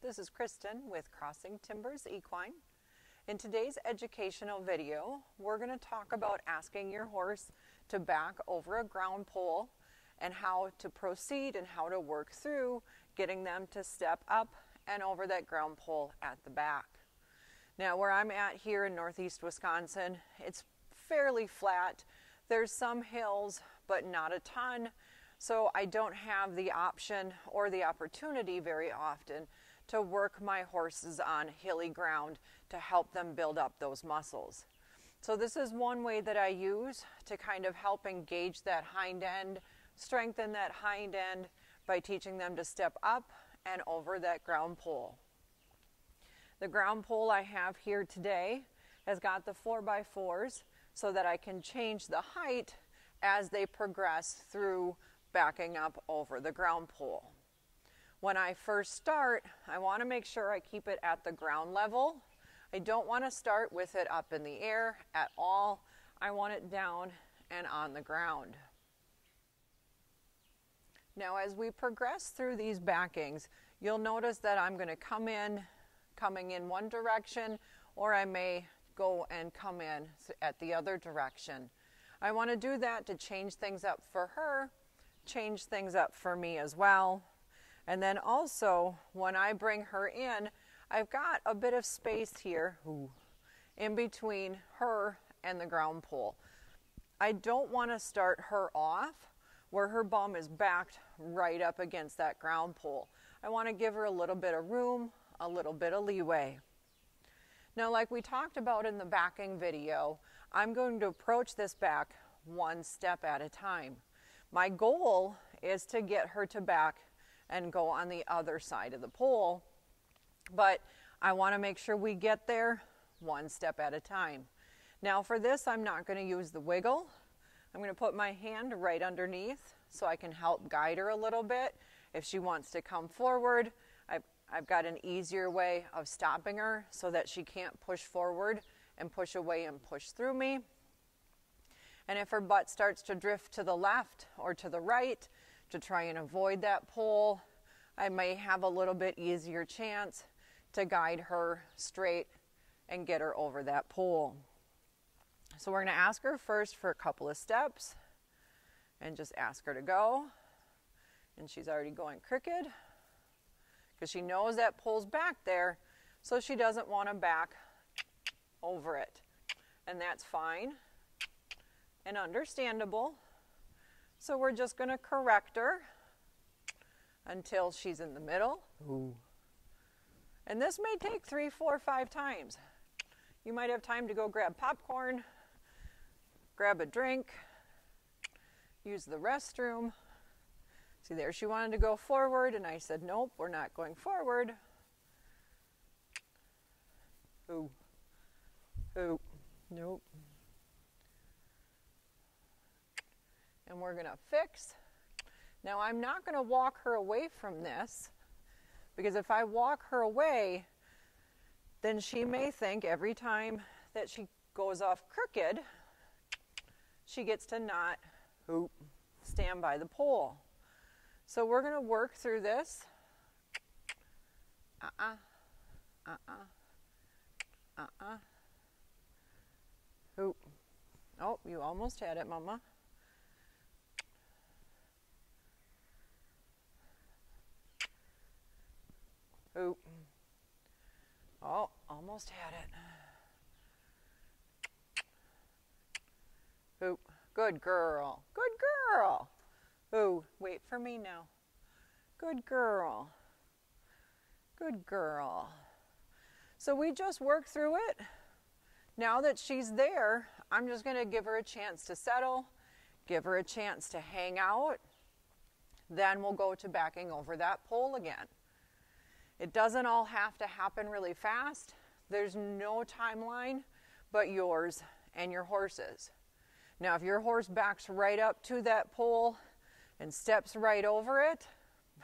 This is Kristen with Crossing Timbers Equine. In today's educational video, we're going to talk about asking your horse to back over a ground pole and how to proceed and how to work through getting them to step up and over that ground pole at the back. Now, where I'm at here in northeast Wisconsin, it's fairly flat. There's some hills, but not a ton. So I don't have the option or the opportunity very often to work my horses on hilly ground to help them build up those muscles. So this is one way that I use to kind of help engage that hind end, strengthen that hind end by teaching them to step up and over that ground pole. The ground pole I have here today has got the 4x4s so that I can change the height as they progress through backing up over the ground pole. When I first start, I want to make sure I keep it at the ground level. I don't want to start with it up in the air at all. I want it down and on the ground. Now, as we progress through these backings, you'll notice that I'm going to coming in one direction, or I may go and come in at the other direction. I want to do that to change things up for her, change things up for me as well. And then also, when I bring her in, I've got a bit of space here in between her and the ground pole. I don't want to start her off where her bum is backed right up against that ground pole. I want to give her a little bit of room, a little bit of leeway. Now, like we talked about in the backing video, I'm going to approach this back one step at a time. My goal is to get her to back and go on the other side of the pole, but I want to make sure we get there one step at a time. Now for this, I'm not going to use the wiggle. I'm going to put my hand right underneath so I can help guide her a little bit. If she wants to come forward, I've got an easier way of stopping her so that she can't push forward and push away and push through me. And if her butt starts to drift to the left or to the right to try and avoid that pole, I may have a little bit easier chance to guide her straight and get her over that pole. So we're going to ask her first for a couple of steps and just ask her to go. And she's already going crooked because she knows that pole's back there, so she doesn't want to back over it. And that's fine and understandable. So we're just going to correct her until she's in the middle. Ooh. And this may take 3, 4, 5 times. You might have time to go grab popcorn, grab a drink, use the restroom. See there, she wanted to go forward, and I said, nope, we're not going forward. Ooh. Ooh. Nope. And we're going to fix. Now, I'm not going to walk her away from this, because if I walk her away, then she may think every time that she goes off crooked, she gets to not stand by the pole. So we're going to work through this. Oh, you almost had it, Mama. Ooh. Oh, almost had it. Ooh, good girl. Good girl. Ooh, wait for me now. Good girl. Good girl. So we just worked through it. Now that she's there, I'm just going to give her a chance to settle, give her a chance to hang out. Then we'll go to backing over that pole again. It doesn't all have to happen really fast. There's no timeline but yours and your horse's. Now, if your horse backs right up to that pole and steps right over it,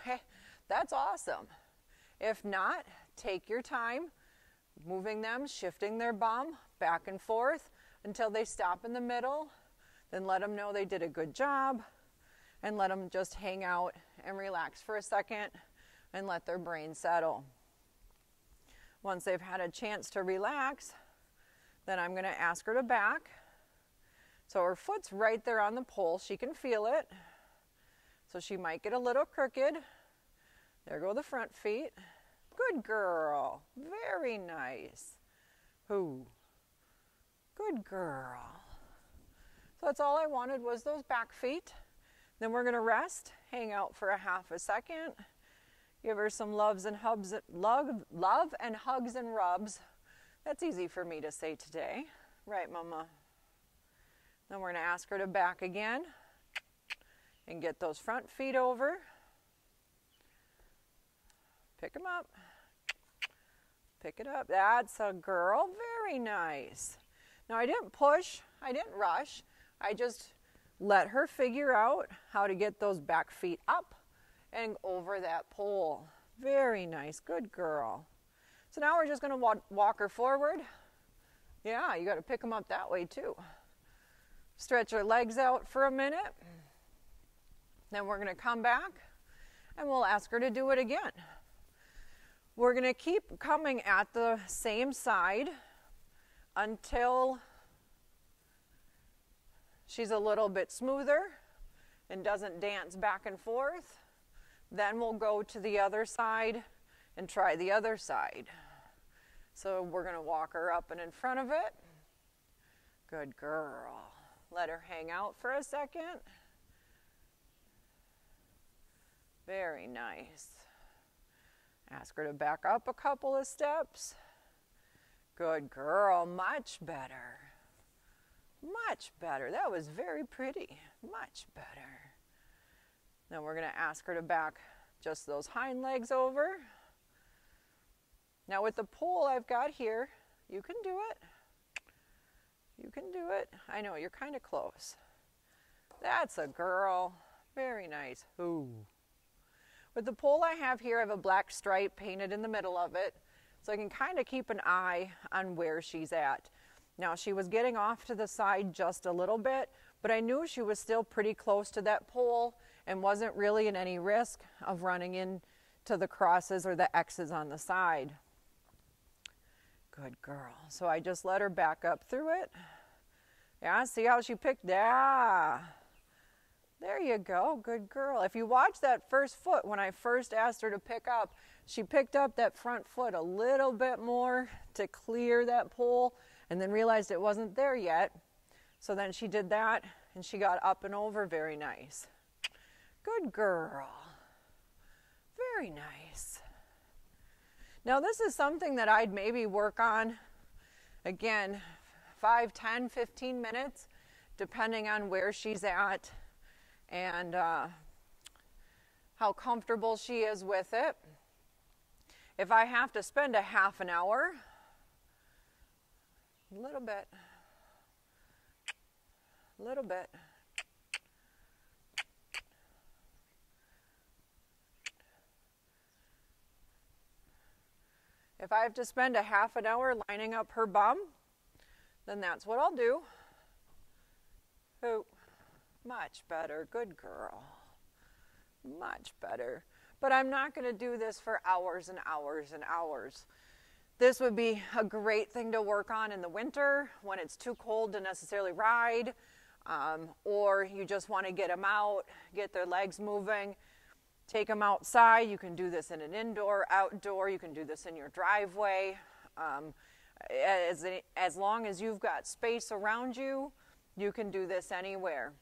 hey, that's awesome. If not, take your time, moving them, shifting their bum back and forth until they stop in the middle. Then let them know they did a good job, and let them just hang out and relax for a second and let their brain settle. Once they've had a chance to relax, then I'm going to ask her to back. So her foot's right there on the pole. She can feel it. So she might get a little crooked. There go the front feet. Good girl. Very nice. Who? Good girl. So that's all I wanted was those back feet. Then we're going to rest, hang out for a half a second. Give her some love and hugs and rubs. That's easy for me to say today. Right, Mama? Then we're going to ask her to back again and get those front feet over. Pick them up. Pick it up. That's a girl. Very nice. Now I didn't push. I didn't rush. I just let her figure out how to get those back feet up and over that pole. Very nice. Good girl. So now we're just going to walk her forward. Yeah, you got to pick them up that way too. Stretch her legs out for a minute. Then we're going to come back and we'll ask her to do it again. We're going to keep coming at the same side until she's a little bit smoother and doesn't dance back and forth. Then we'll go to the other side and try the other side. So we're going to walk her up and in front of it. Good girl. Let her hang out for a second. Very nice. Ask her to back up a couple of steps. Good girl. Much better. Much better. That was very pretty. Much better. Then we're going to ask her to back just those hind legs over. Now with the pole I've got here, you can do it. You can do it. I know, you're kind of close. That's a girl. Very nice. Ooh. With the pole I have here, I have a black stripe painted in the middle of it, so I can kind of keep an eye on where she's at. Now she was getting off to the side just a little bit, but I knew she was still pretty close to that pole and wasn't really in any risk of running into the crosses or the X's on the side. Good girl. So I just let her back up through it. Yeah, see how she picked? Yeah. There you go. Good girl. If you watch that first foot, when I first asked her to pick up, she picked up that front foot a little bit more to clear that pole and then realized it wasn't there yet. So then she did that and she got up and over. Very nice. Good girl. Very nice. Now this is something that I'd maybe work on, again, 5, 10, 15 minutes, depending on where she's at and how comfortable she is with it. If I have to spend a half an hour, a little bit. If I have to spend a half an hour lining up her bum, then that's what I'll do. Oh, much better. Good girl. Much better. But I'm not going to do this for hours and hours and hours. This would be a great thing to work on in the winter when it's too cold to necessarily ride, or you just want to get them out, get their legs moving. Take them outside. You can do this in an indoor, outdoor. You can do this in your driveway. As long as you've got space around you, you can do this anywhere.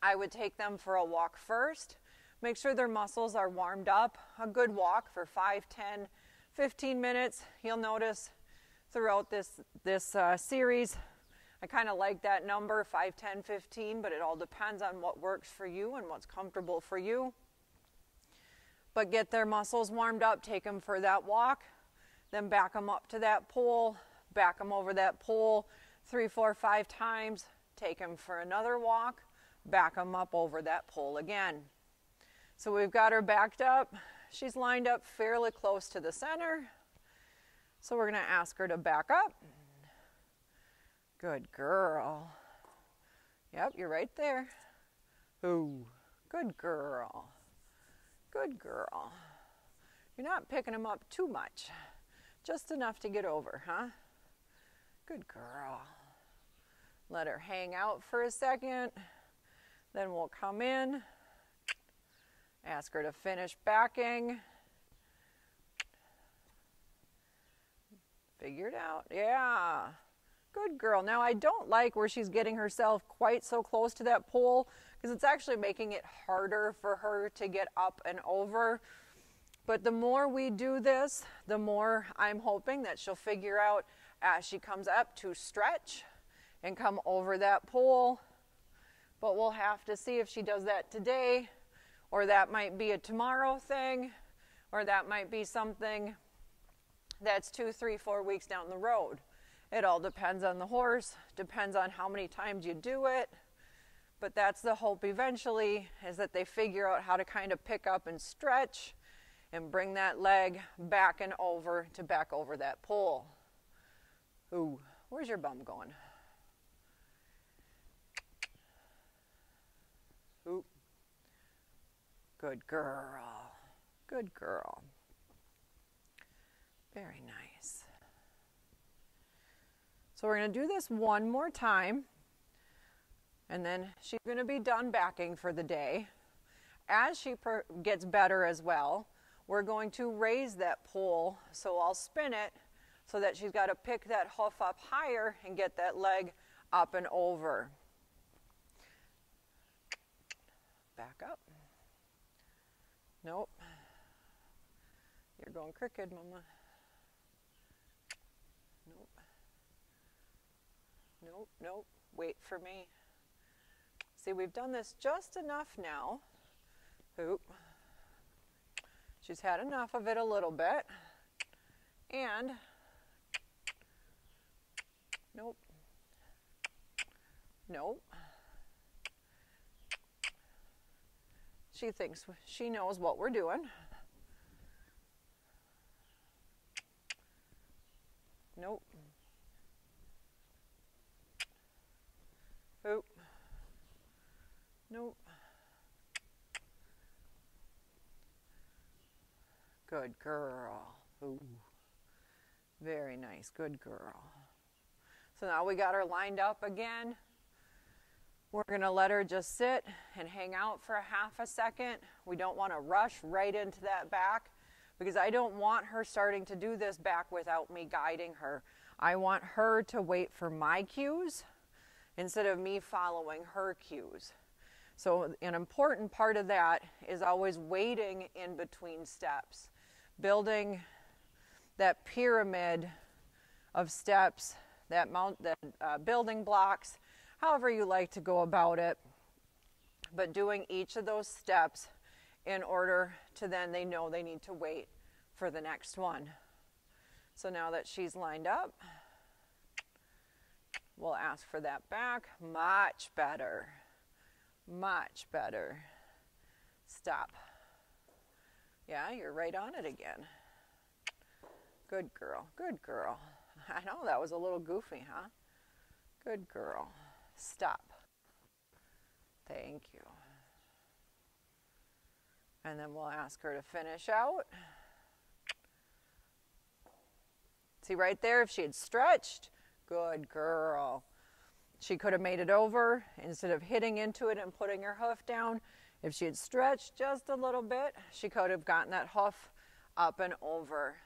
I would take them for a walk first. Make sure their muscles are warmed up. A good walk for 5, 10, 15 minutes. You'll notice throughout this series, I kind of like that number, 5, 10, 15, but it all depends on what works for you and what's comfortable for you. But get their muscles warmed up, take them for that walk, then back them up to that pole, back them over that pole 3, 4, 5 times, take them for another walk, back them up over that pole again. So we've got her backed up. She's lined up fairly close to the center. So we're going to ask her to back up. Good girl. Yep, you're right there. Ooh, good girl. Good girl. You're not picking them up too much. Just enough to get over, huh? Good girl. Let her hang out for a second. Then we'll come in. Ask her to finish backing. Figured out. Yeah. Good girl. Now I don't like where she's getting herself quite so close to that pole because it's actually making it harder for her to get up and over. But the more we do this, the more I'm hoping that she'll figure out as she comes up to stretch and come over that pole. But we'll have to see if she does that today, or that might be a tomorrow thing, or that might be something that's 2, 3, 4 weeks down the road. It all depends on the horse, depends on how many times you do it. But that's the hope eventually, is that they figure out how to kind of pick up and stretch and bring that leg back and over to back over that pole. Ooh, where's your bum going? Ooh. Good girl. Good girl. Very nice. So we're going to do this one more time, and then she's going to be done backing for the day. As she gets better as well, we're going to raise that pole, so I'll spin it so that she's got to pick that hoof up higher and get that leg up and over. Back up. Nope. You're going crooked, Mama. Nope. Nope, nope. Wait for me. See, we've done this just enough now. Oop. She's had enough of it a little bit. And, nope. Nope. She thinks she knows what we're doing. Nope. Oop. Nope. Good girl. Ooh. Very nice. Good girl. So now we got her lined up again. We're going to let her just sit and hang out for a half a second. We don't want to rush right into that back because I don't want her starting to do this back without me guiding her. I want her to wait for my cues instead of me following her cues. So an important part of that is always waiting in between steps, building that pyramid of steps, that building blocks, however you like to go about it, but doing each of those steps in order to then they know they need to wait for the next one. So now that she's lined up, we'll ask for that back. Much better. Much better. Stop. Yeah, you're right on it again. Good girl. Good girl. I know that was a little goofy, huh? Good girl. Stop. Thank you. And then we'll ask her to finish out. See right there, if she had stretched, good girl. She could have made it over instead of hitting into it and putting her hoof down. If she had stretched just a little bit, she could have gotten that hoof up and over.